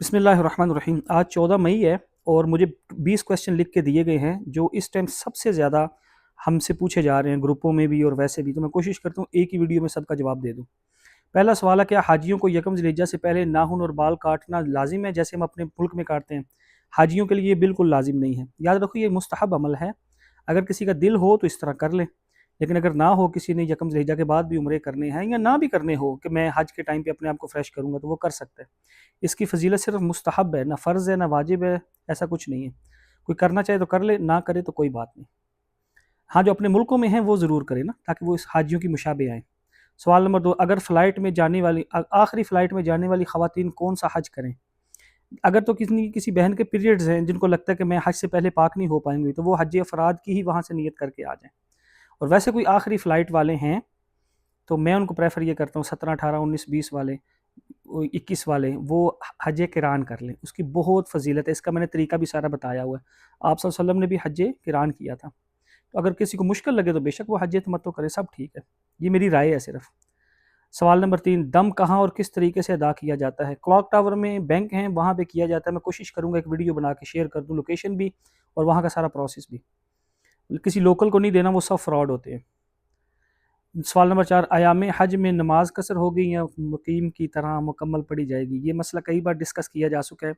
بسم اللہ الرحمن الرحیم۔ آج 14 مئی ہے اور مجھے 20 کویسچن لکھ کے دیے گئے ہیں جو اس ٹائم سب سے زیادہ ہم سے پوچھے جا رہے ہیں، گروپوں میں بھی اور ویسے بھی۔ تو میں کوشش کرتا ہوں ایک ہی ویڈیو میں سب کا جواب دے دوں۔ پہلا سوال ہے، کیا حاجیوں کو یکم ذی الحجہ سے پہلے ناخن اور بال کاٹنا لازم ہے جیسے ہم اپنے ملک میں کاٹتے ہیں؟ حاجیوں کے لیے یہ بالکل لازم نہیں ہے۔ یاد رکھو یہ مستحب عمل ہے، اگر کسی کا دل ہو تو اس طرح کر لے، لیکن اگر نہ ہو، کسی نے یکم ذی الحجہ کے بعد بھی عمرے کرنے ہیں یا نہ بھی کرنے ہو کہ میں حج کے ٹائم پہ اپنے آپ کو فریش کروں گا، تو وہ کر سکتا ہے۔ اس کی فضیلت صرف مستحب ہے، نہ فرض ہے نہ واجب ہے، ایسا کچھ نہیں ہے۔ کوئی کرنا چاہے تو کر لے، نہ کرے تو کوئی بات نہیں۔ ہاں، جو اپنے ملکوں میں ہیں وہ ضرور کرے نا، تاکہ وہ اس حاجیوں کی مشابہ آئیں۔ سوال نمبر 2، اگر فلائٹ میں جانے والی آخری فلائٹ میں جانے والی خواتین کون سا حج کریں؟ اگر تو کسی بہن کے پیریڈز ہیں جن کو لگتا ہے کہ میں حج سے پہلے پاک نہیں ہو پائیں گی، تو وہ حج افراد کی ہی وہاں سے نیت کر کے آ جائیں۔ اور ویسے کوئی آخری فلائٹ والے ہیں تو میں ان کو پریفر یہ کرتا ہوں 17 18 19 20 والے 21 والے وہ حج قران کر لیں، اس کی بہت فضیلت ہے۔ اس کا میں نے طریقہ بھی سارا بتایا ہوا ہے، آپ صلی اللہ علیہ وسلم نے بھی حج قران کیا تھا۔ تو اگر کسی کو مشکل لگے تو بے شک وہ حج تمتع کرے، سب ٹھیک ہے، یہ میری رائے ہے صرف۔ سوال نمبر 3، دم کہاں اور کس طریقے سے ادا کیا جاتا ہے؟ کلاک ٹاور میں بینک ہیں وہاں پہ کیا جاتا ہے۔ میں کوشش کروں گا ایک ویڈیو بنا کے شیئر کر دوں، لوکیشن بھی اور وہاں کا سارا پروسیس بھی۔ کسی لوکل کو نہیں دینا، وہ سب فراڈ ہوتے ہیں۔ سوال نمبر 4، ایام حج میں نماز قصر ہوگی یا مقیم کی طرح مکمل پڑھی جائے گی؟ یہ مسئلہ کئی بار ڈسکس کیا جا چکا ہے۔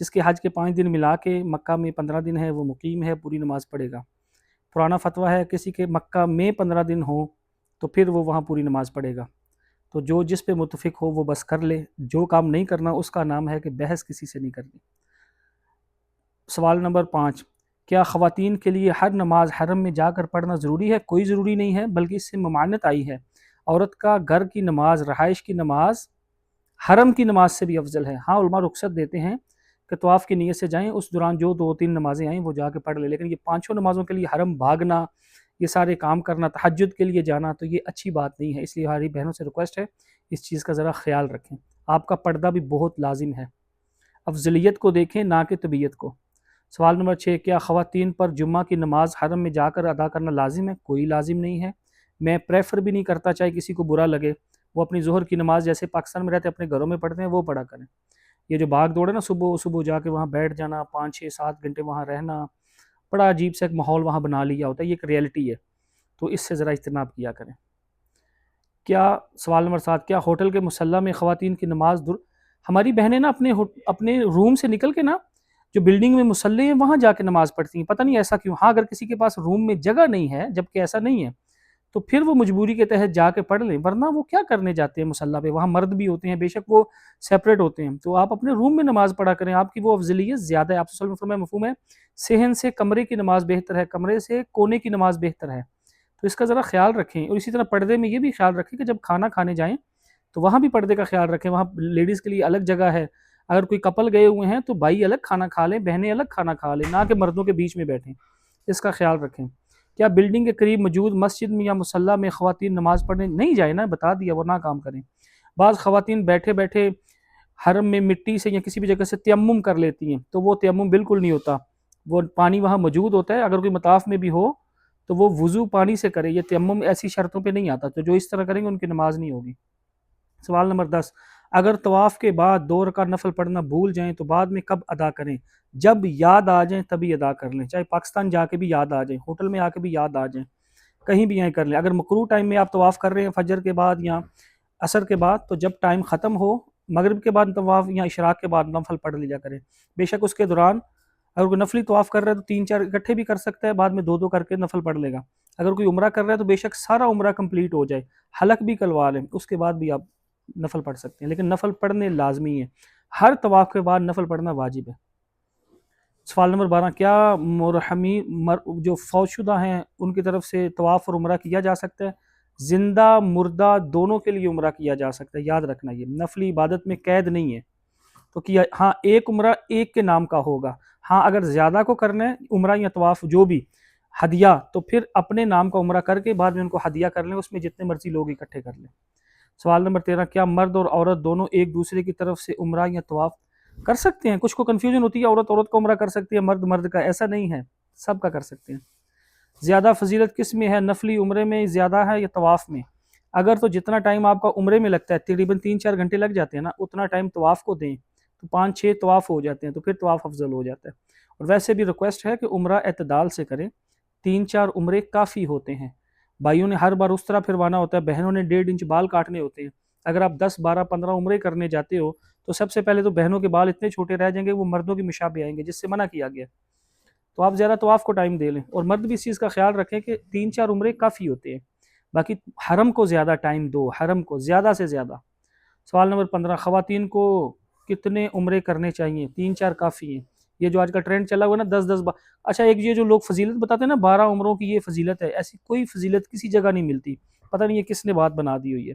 جس کے حج کے 5 دن ملا کے مکہ میں 15 دن ہے وہ مقیم ہے، پوری نماز پڑھے گا۔ پرانا فتویٰ ہے کسی کے مکہ میں 15 دن ہوں تو پھر وہ وہاں پوری نماز پڑھے گا۔ تو جو جس پہ متفق ہو وہ بس کر لے، جو کام نہیں کرنا اس کا نام ہے کہ بحث کسی سے نہیں کرنی۔ سوال نمبر 5، کیا خواتین کے لیے ہر نماز حرم میں جا کر پڑھنا ضروری ہے؟ کوئی ضروری نہیں ہے، بلکہ اس سے ممانعت آئی ہے۔ عورت کا گھر کی نماز، رہائش کی نماز حرم کی نماز سے بھی افضل ہے۔ ہاں، علماء رخصت دیتے ہیں کہ طواف کی نیت سے جائیں، اس دوران جو 2-3 نمازیں آئیں وہ جا کے پڑھ لیں، لیکن یہ 5 نمازوں کے لیے حرم بھاگنا، یہ سارے کام کرنا، تہجد کے لیے جانا، تو یہ اچھی بات نہیں ہے۔ اس لیے ہماری بہنوں سے ریکویسٹ ہے اس چیز کا ذرا خیال رکھیں۔ آپ کا پردہ بھی بہت لازم ہے، افضلیت کو دیکھیں نہ کہ طبیعت کو۔ سوال نمبر 6، کیا خواتین پر جمعہ کی نماز حرم میں جا کر ادا کرنا لازم ہے؟ کوئی لازم نہیں ہے، میں پریفر بھی نہیں کرتا، چاہے کسی کو برا لگے، وہ اپنی ظہر کی نماز جیسے پاکستان میں رہتے اپنے گھروں میں پڑھتے ہیں وہ پڑھا کریں۔ یہ جو بھاگ دوڑ ہے نا، صبح جا کے وہاں بیٹھ جانا، 5 6 7 گھنٹے وہاں رہنا، بڑا عجیب سا ایک ماحول وہاں بنا لیا ہوتا ہے، یہ ایک ریئلٹی ہے، تو اس سے ذرا اجتناب کیا کریں۔ سوال نمبر 7، کیا ہوٹل کے مصلی میں خواتین کی نماز ہماری بہنیں نا اپنے روم سے نکل کے نا جو بلڈنگ میں مصلی ہیں وہاں جا کے نماز پڑھتی ہیں، پتہ نہیں ایسا کیوں۔ ہاں، اگر کسی کے پاس روم میں جگہ نہیں ہے، جبکہ ایسا نہیں ہے، تو پھر وہ مجبوری کے تحت جا کے پڑھ لیں، ورنہ وہ کیا کرنے جاتے ہیں مصلی پہ؟ وہاں مرد بھی ہوتے ہیں، بے شک وہ سیپریٹ ہوتے ہیں، تو آپ اپنے روم میں نماز پڑھا کریں، آپ کی وہ افضلیت زیادہ ہے۔ آپ صلی اللہ علیہ وسلم فرمایا، مفہوم ہے صحن سے کمرے کی نماز بہتر ہے، کمرے سے کونے کی نماز بہتر ہے، تو اس کا ذرا خیال رکھیں۔ اور اسی طرح پردے میں یہ بھی خیال رکھیں کہ جب کھانا کھانے جائیں تو وہاں بھی پردے کا خیال رکھیں، وہاں لیڈیز کے لیے الگ جگہ ہے، اگر کوئی کپل گئے ہوئے ہیں تو بھائی الگ کھانا کھا لیں، بہنیں الگ کھانا کھا لیں، نہ کہ مردوں کے بیچ میں بیٹھیں، اس کا خیال رکھیں۔ کیا بلڈنگ کے قریب موجود مسجد میں یا مصلی میں خواتین نماز پڑھنے نہیں جائیں نا، بتا دیا، ورنہ کام کریں۔ بعض خواتین بیٹھے بیٹھے حرم میں مٹی سے یا کسی بھی جگہ سے تیمم کر لیتی ہیں، تو وہ تیمم بالکل نہیں ہوتا، وہ پانی وہاں موجود ہوتا ہے، اگر کوئی مطاف میں بھی ہو تو وہ وضو پانی سے کرے، یہ تیمم ایسی شرطوں پہ نہیں آتا، تو جو اس طرح کریں گے ان کی نماز نہیں ہوگی۔ سوال نمبر 10، اگر طواف کے بعد 2 رکعت نفل پڑھنا بھول جائیں تو بعد میں کب ادا کریں؟ جب یاد آ جائیں تبھی ادا کر لیں، چاہے پاکستان جا کے بھی یاد آ جائیں، ہوٹل میں آ کے بھی یاد آ جائیں، کہیں بھی آئیں کر لیں۔ اگر مکروہ ٹائم میں آپ طواف کر رہے ہیں فجر کے بعد یا عصر کے بعد، تو جب ٹائم ختم ہو، مغرب کے بعد طواف یا اشراق کے بعد نفل پڑھ لیا کریں، بے شک اس کے دوران اگر کوئی نفلی طواف کر رہا ہے تو 3 4 اکٹھے بھی کر سکتا ہے، بعد میں 2 2 کر کے نفل پڑھ لے گا۔ اگر کوئی عمرہ کر رہا ہے تو بے شک سارا عمرہ کمپلیٹ ہو جائے، حلق بھی کلوا لیں، اس کے بعد بھی آپ نفل پڑھ سکتے ہیں، لیکن نفل پڑھنے لازمی ہے، ہر طواف کے بعد نفل پڑھنا واجب ہے۔ سوال نمبر 12، کیا مرحومین جو فوت شدہ ہیں ان کی طرف سے طواف اور عمرہ کیا جا سکتا ہے؟ زندہ مردہ دونوں کے لیے عمرہ کیا جا سکتا ہے، یاد رکھنا، یہ نفلی عبادت میں قید نہیں ہے، تو کیا ہاں ایک عمرہ ایک کے نام کا ہوگا۔ ہاں، اگر زیادہ کو کرنا ہے عمرہ یا طواف جو بھی ہدیہ، تو پھر اپنے نام کا عمرہ کر کے بعد میں ان کو ہدیہ کر لیں، اس میں جتنے مرضی لوگ اکٹھے کر لیں۔ سوال نمبر 13، کیا مرد اور عورت دونوں ایک دوسرے کی طرف سے عمرہ یا طواف کر سکتے ہیں؟ کچھ کو کنفیوژن ہوتی ہے، عورت کا عمرہ کر سکتی ہے، مرد مرد کا، ایسا نہیں ہے، سب کا کر سکتے ہیں۔ زیادہ فضیلت کس میں ہے، نفلی عمرے میں زیادہ ہے یا طواف میں؟ اگر تو جتنا ٹائم آپ کا عمرے میں لگتا ہے، تقریباً 3 4 گھنٹے لگ جاتے ہیں نا، اتنا ٹائم طواف کو دیں تو 5-6 طواف ہو جاتے ہیں، تو پھر طواف افضل ہو جاتا ہے۔ اور ویسے بھی ریکویسٹ ہے کہ عمرہ اعتدال سے کریں، 3-4 عمرے کافی ہوتے ہیں۔ بھائیوں نے ہر بار اس طرح پھروانا ہوتا ہے، بہنوں نے 1.5 انچ بال کاٹنے ہوتے ہیں۔ اگر آپ 10 12 15 عمرے کرنے جاتے ہو تو سب سے پہلے تو بہنوں کے بال اتنے چھوٹے رہ جائیں گے وہ مردوں کی مشابہ آئیں گے، جس سے منع کیا گیا۔ تو آپ زیادہ طواف کو ٹائم دے لیں، اور مرد بھی اس چیز کا خیال رکھیں کہ 3-4 عمرے کافی ہوتے ہیں۔ باقی حرم کو زیادہ ٹائم دو، حرم کو زیادہ سے زیادہ۔ سوال نمبر 15، خواتین کو کتنے عمرے کرنے چاہیے؟ 3-4 کافی ہیں۔ یہ جو آج کا ٹرینڈ چلا ہوا ہے نا 10-10 اچھا ایک یہ جو لوگ فضیلت بتاتے ہیں نا 12 عمروں کی یہ فضیلت ہے، ایسی کوئی فضیلت کسی جگہ نہیں ملتی، پتہ نہیں یہ کس نے بات بنا دی ہوئی ہے۔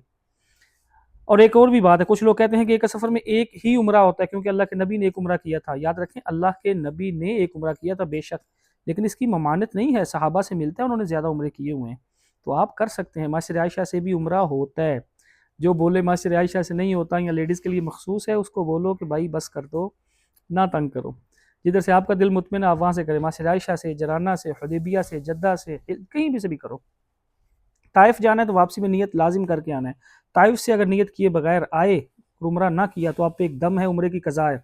اور ایک اور بھی بات ہے، کچھ لوگ کہتے ہیں کہ ایک سفر میں ایک ہی عمرہ ہوتا ہے کیونکہ اللہ کے نبی نے ایک عمرہ کیا تھا۔ یاد رکھیں اللہ کے نبی نے ایک عمرہ کیا تھا بے شک، لیکن اس کی ممانت نہیں ہے، صحابہ سے ملتا ہے انہوں نے زیادہ عمرے کیے ہوئے ہیں، تو آپ کر سکتے ہیں۔ ماسٹر عائشہ سے بھی عمرہ ہوتا ہے، جو بولے ماسٹر عائشہ سے نہیں ہوتا یا لیڈیز کے لیے مخصوص ہے اس کو بولو کہ بھائی بس کر دو، نہ تنگ کرو، جدھر سے آپ کا دل مطمئن ہے آپ وہاں سے کریں، ماسٹر عائشہ سے، جرانہ سے، حدیبیہ سے، جدہ سے، کہیں بھی سے بھی کرو۔ طائف جانا ہے تو واپسی میں نیت لازم کر کے آنا ہے۔ طائف سے اگر نیت کیے بغیر آئے عمرہ نہ کیا تو آپ پہ ایک دم ہے، عمرے کی قضا ہے۔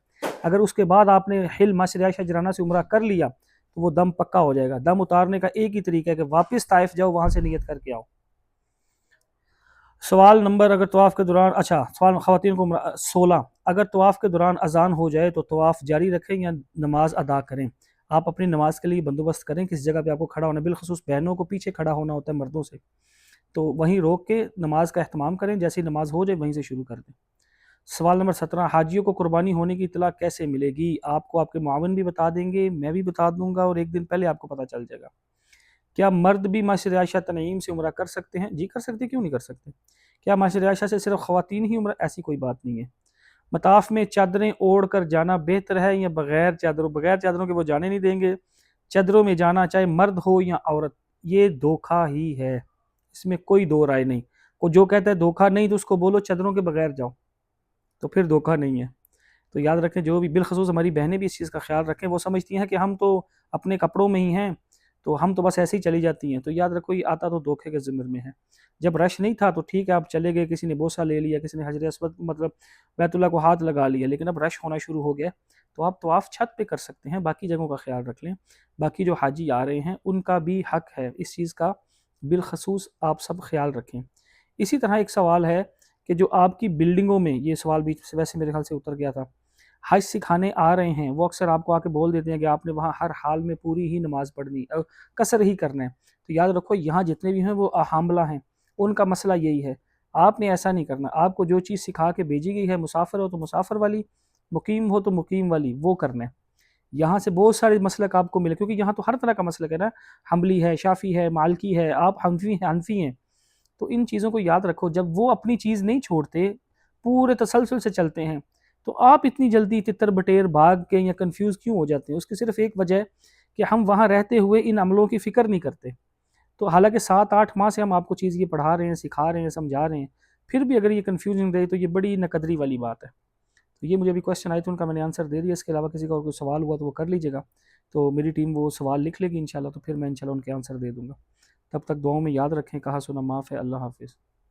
اگر اس کے بعد آپ نے حل ماسر عائشہ جرانہ سے عمرہ کر لیا تو وہ دم پکا ہو جائے گا۔ دم اتارنے کا ایک ہی طریقہ ہے کہ واپس طائف جاؤ، وہاں سے نیت کر کے آؤ۔ سوال نمبر اگر طواف کے دوران سوال خواتین کو 16، اگر طواف کے دوران اذان ہو جائے تو طواف جاری رکھیں یا نماز ادا کریں؟ آپ اپنی نماز کے لیے بندوبست کریں کس جگہ پہ آپ کو کھڑا ہونا ہے، بالخصوص بہنوں کو پیچھے کھڑا ہونا ہوتا ہے مردوں سے، تو وہیں روک کے نماز کا اہتمام کریں، جیسی نماز ہو جائے وہیں سے شروع کر دیں۔ سوال نمبر 17، حاجیوں کو قربانی ہونے کی اطلاع کیسے ملے گی؟ آپ کو آپ کے معاون بھی بتا دیں گے، میں بھی بتا دوں گا، اور ایک دن پہلے آپ کو پتہ چل جائے گا۔ کیا مرد بھی ماسر عائشہ تنعیم سے عمرہ کر سکتے ہیں؟ جی کر سکتے، کیوں نہیں کر سکتے؟ کیا ماسر عائشہ سے صرف خواتین ہی عمرہ؟ ایسی کوئی بات نہیں ہے۔ مطاف میں چادریں اوڑھ کر جانا بہتر ہے یا بغیر چادروں؟ بغیر چادروں کے وہ جانے نہیں دیں گے، چادروں میں جانا چاہے مرد ہو یا عورت، یہ دھوکہ ہی ہے، اس میں کوئی دو رائے نہیں۔ کوئی جو کہتا ہے دھوکہ نہیں تو اس کو بولو چادروں کے بغیر جاؤ، تو پھر دھوکہ نہیں ہے۔ تو یاد رکھیں، جو بھی بالخصوص ہماری بہنیں بھی اس چیز کا خیال رکھیں، وہ سمجھتی ہیں کہ ہم تو اپنے کپڑوں میں ہی ہیں تو ہم تو بس ایسے ہی چلی جاتی ہیں، تو یاد رکھو یہ آتا تو دھوکے کے ضمن میں ہے۔ جب رش نہیں تھا تو ٹھیک ہے آپ چلے گئے، کسی نے بوسہ لے لیا، کسی نے حجر اسود مطلب بیت اللہ کو ہاتھ لگا لیا، لیکن اب رش ہونا شروع ہو گیا تو آپ طواف چھت پہ کر سکتے ہیں، باقی جگہوں کا خیال رکھ لیں۔ باقی جو حاجی آ رہے ہیں ان کا بھی حق ہے اس چیز کا، بالخصوص آپ سب خیال رکھیں۔ اسی طرح ایک سوال ہے کہ جو آپ کی بلڈنگوں میں، یہ سوال بھی ویسے میرے خیال سے اتر گیا تھا، حج سکھانے آ رہے ہیں وہ اکثر آپ کو آ کے بول دیتے ہیں کہ آپ نے وہاں ہر حال میں پوری ہی نماز پڑھنی، قصر ہی کرنا ہے، تو یاد رکھو یہاں جتنے بھی ہیں وہ حاملہ ہیں، ان کا مسئلہ یہی ہے، آپ نے ایسا نہیں کرنا، آپ کو جو چیز سکھا کے بھیجی گئی ہے، مسافر ہو تو مسافر والی، مقیم ہو تو مقیم والی، وہ کرنا ہے۔ یہاں سے بہت سارے مسلک آپ کو ملے، کیونکہ یہاں تو ہر طرح کا مسلک ہے نا، حنبلی ہے، شافعی ہے، مالکی ہے، آپ حنفی ہیں، تو ان چیزوں کو یاد رکھو، جب وہ اپنی چیز نہیں چھوڑتے، پورے تسلسل سے چلتے ہیں، تو آپ اتنی جلدی تتر بٹیر بھاگ کے یا کنفیوز کیوں ہو جاتے ہیں؟ اس کی صرف ایک وجہ ہے کہ ہم وہاں رہتے ہوئے ان عملوں کی فکر نہیں کرتے، تو حالانکہ 7-8 ماہ سے ہم آپ کو چیز یہ پڑھا رہے ہیں، سکھا رہے ہیں، سمجھا رہے ہیں، پھر بھی اگر یہ کنفیوژن رہے تو یہ بڑی نقدری والی بات ہے۔ تو یہ مجھے ابھی کویسچن آئے تھے، ان کا میں نے آنسر دے دیا، اس کے علاوہ کسی کا اور کوئی سوال ہوا تو وہ کر لیجیے گا، تو میری ٹیم وہ سوال لکھ لے گی انشاءاللہ، تو پھر میں انشاءاللہ ان کے آنسر دے دوں گا۔ تب تک دعاؤں میں یاد رکھیں، کہا سنا معاف ہے، اللہ حافظ۔